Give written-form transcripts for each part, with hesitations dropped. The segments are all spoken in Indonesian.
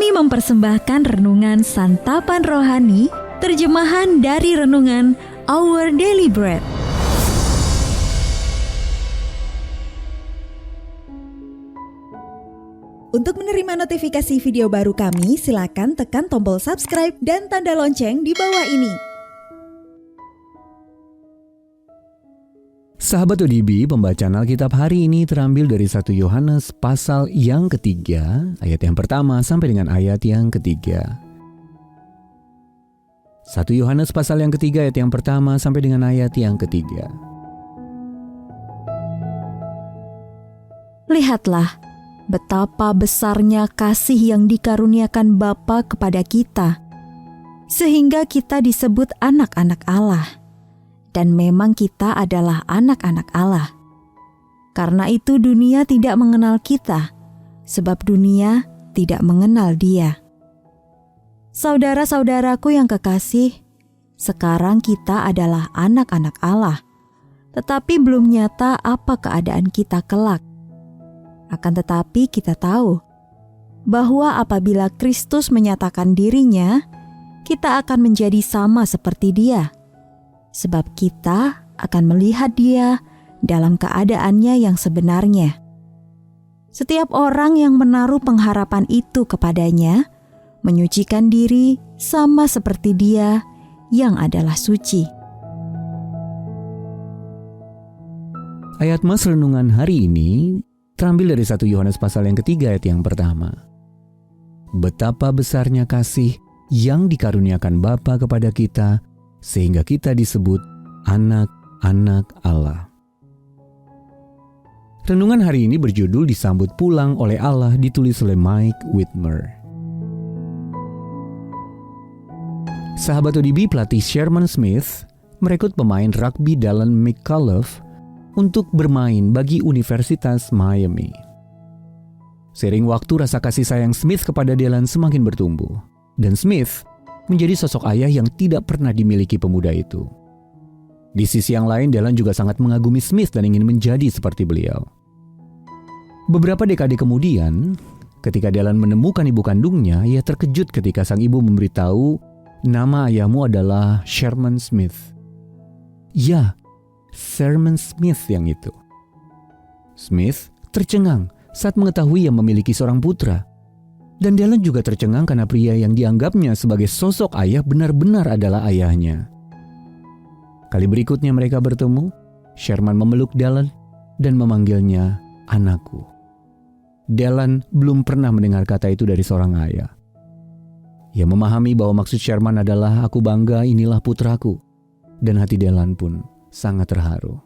Kami mempersembahkan renungan santapan rohani, terjemahan dari renungan Our Daily Bread. Untuk menerima notifikasi video baru kami, silakan tekan tombol subscribe dan tanda lonceng di bawah ini. Sahabat ODB, pembacaan Alkitab hari ini terambil dari 1 Yohanes pasal yang ketiga, ayat yang pertama sampai dengan ayat yang ketiga. 1 Yohanes pasal yang ketiga, ayat yang pertama sampai dengan ayat yang ketiga. Lihatlah, betapa besarnya kasih yang dikaruniakan Bapa kepada kita, sehingga kita disebut anak-anak Allah. Dan memang kita adalah anak-anak Allah. Karena itu dunia tidak mengenal kita, sebab dunia tidak mengenal Dia. Saudara-saudaraku yang kekasih, sekarang kita adalah anak-anak Allah, tetapi belum nyata apa keadaan kita kelak. Akan tetapi kita tahu bahwa apabila Kristus menyatakan dirinya, kita akan menjadi sama seperti Dia. Sebab kita akan melihat Dia dalam keadaannya yang sebenarnya. Setiap orang yang menaruh pengharapan itu kepadanya, menyucikan diri sama seperti Dia yang adalah suci. Ayat mas renungan hari ini terambil dari 1 Yohanes pasal yang ketiga, ayat yang pertama. Betapa besarnya kasih yang dikaruniakan Bapa kepada kita, sehingga kita disebut anak-anak Allah. Renungan hari ini berjudul Disambut Pulang oleh Allah, ditulis oleh Mike Whitmer. Sahabat ODB, pelatih Sherman Smith merekrut pemain rugby Dallin McCullough untuk bermain bagi Universitas Miami. Seiring waktu, rasa kasih sayang Smith kepada Dallin semakin bertumbuh, dan Smith menjadi sosok ayah yang tidak pernah dimiliki pemuda itu. Di sisi yang lain, Dallin juga sangat mengagumi Smith dan ingin menjadi seperti beliau. Beberapa dekade kemudian, ketika Dallin menemukan ibu kandungnya, ia terkejut ketika sang ibu memberitahu, "Nama ayahmu adalah Sherman Smith." Ya, Sherman Smith yang itu. Smith tercengang saat mengetahui ia memiliki seorang putra. Dan Dallin juga tercengang karena pria yang dianggapnya sebagai sosok ayah benar-benar adalah ayahnya. Kali berikutnya mereka bertemu, Sherman memeluk Dallin dan memanggilnya anakku. Dallin belum pernah mendengar kata itu dari seorang ayah. Ia memahami bahwa maksud Sherman adalah "aku bangga, inilah putraku." Dan hati Dallin pun sangat terharu.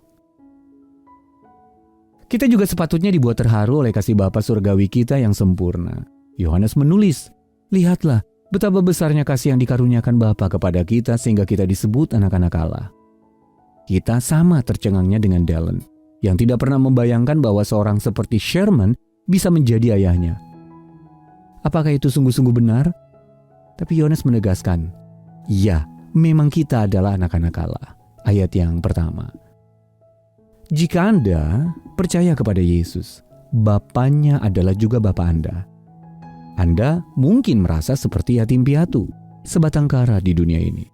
Kita juga sepatutnya dibuat terharu oleh kasih Bapa surgawi kita yang sempurna. Yohanes menulis, "Lihatlah betapa besarnya kasih yang dikaruniakan Bapa kepada kita sehingga kita disebut anak-anak Allah." Kita sama tercengangnya dengan Dallin, yang tidak pernah membayangkan bahwa seorang seperti Sherman bisa menjadi ayahnya. Apakah itu sungguh-sungguh benar? Tapi Yohanes menegaskan, ya, memang kita adalah anak-anak Allah. Ayat yang pertama. Jika Anda percaya kepada Yesus, Bapanya adalah juga Bapa Anda. Anda mungkin merasa seperti yatim piatu, sebatang kara di dunia ini.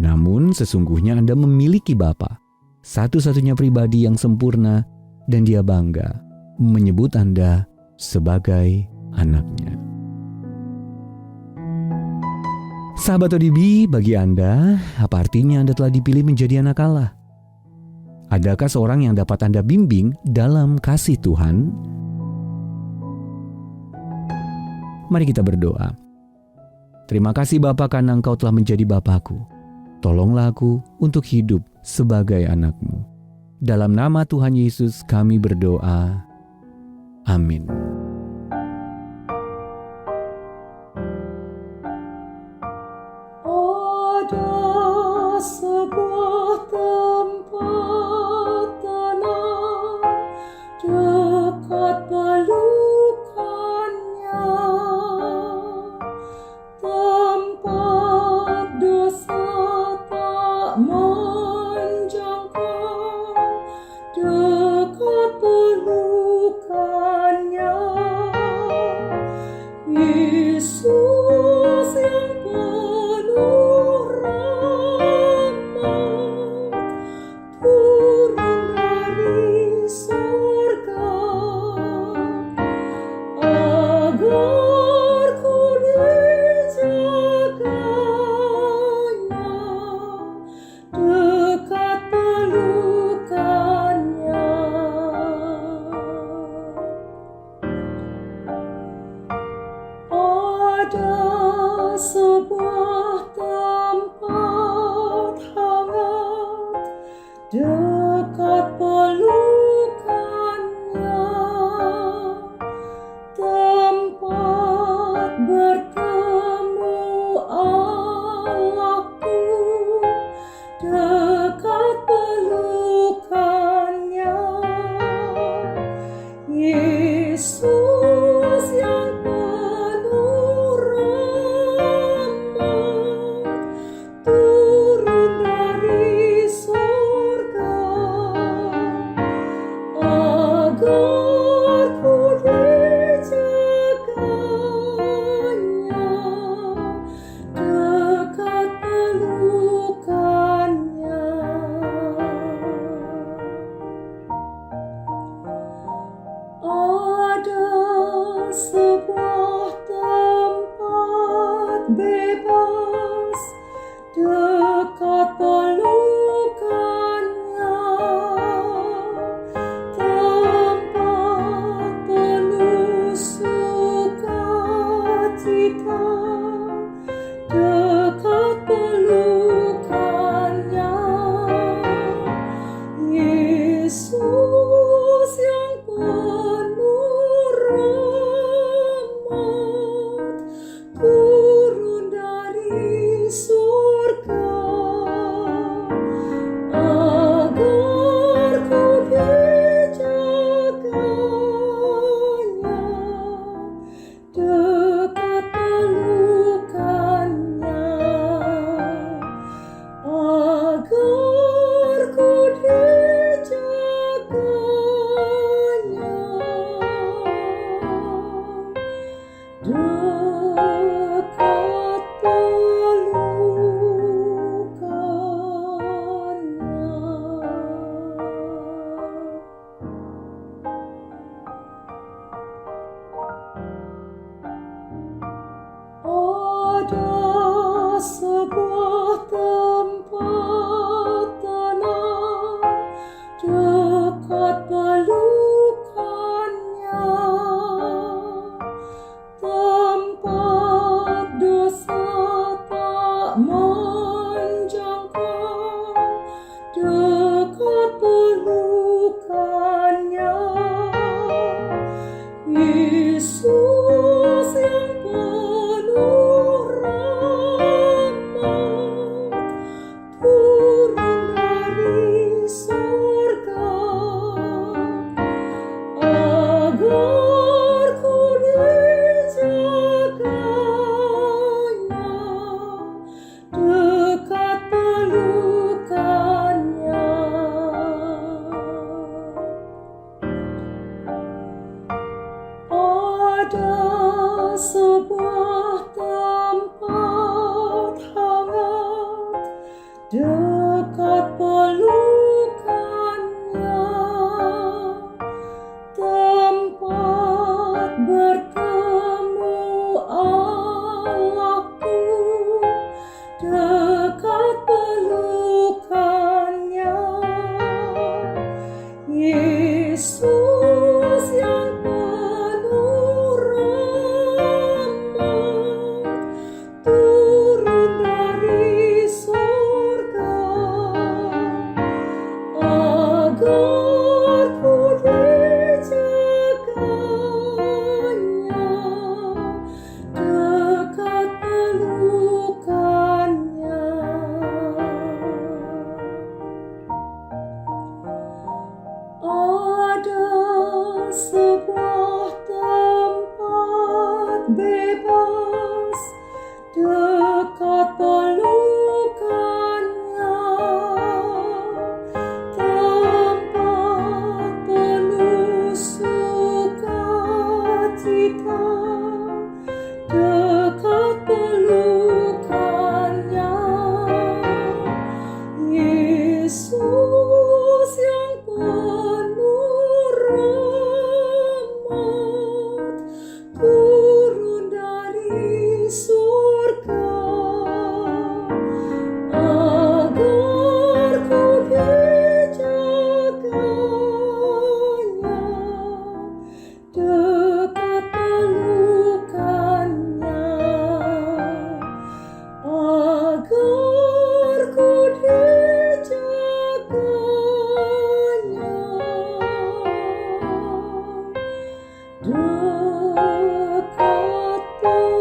Namun sesungguhnya Anda memiliki Bapa, satu-satunya pribadi yang sempurna, dan Dia bangga menyebut Anda sebagai anaknya. Sahabat ODB, bagi Anda, apa artinya Anda telah dipilih menjadi anak Allah? Adakah seorang yang dapat Anda bimbing dalam kasih Tuhan? Mari kita berdoa. Terima kasih Bapa karena Engkau telah menjadi Bapakku. Tolonglah aku untuk hidup sebagai anak-Mu. Dalam nama Tuhan Yesus kami berdoa. Amin. Ada sebuah tempat tenang dekat pelukannya, tempat dosa tak menjangkau, dekat pelukannya. Yesus yang penuh rahmat, turun dari surga, agar ku dijaganya, dekat pelukannya. Ada sebuah tempat bebas dekat pelukannya, tempat penuh sukacita, dekat pelukannya. Yesus yang penuh rahmat, turun dari surga, agar ku dijaganya, dekat pelukannya, agar ku dijaganya, dekat pelukannya. Ada sebuah tempat tenang dekat pelukannya, tempat dosa tak menjangkau, dekat pelukannya. Yesus yang penuh rahmat, turun dari surga, agar ku dijaganya, dekat pelukannya. Ada sebuah tempat hangat dekat pelukannya, tempat bertemu Allahku, dekat pelukannya. Yesus yang penuh rahmat, turun dari surga, agar ku dijaganya, dekat pelukannya. Ada sebuah tempat bebas dekat pelukannya, tempat penuh sukacita, dekat pelukannya. Yesus yang penuh rahmat, turun dari surga, agar ku dijaganya, dekat pelukannya, agar ku dijaganya, dekat pelukannya.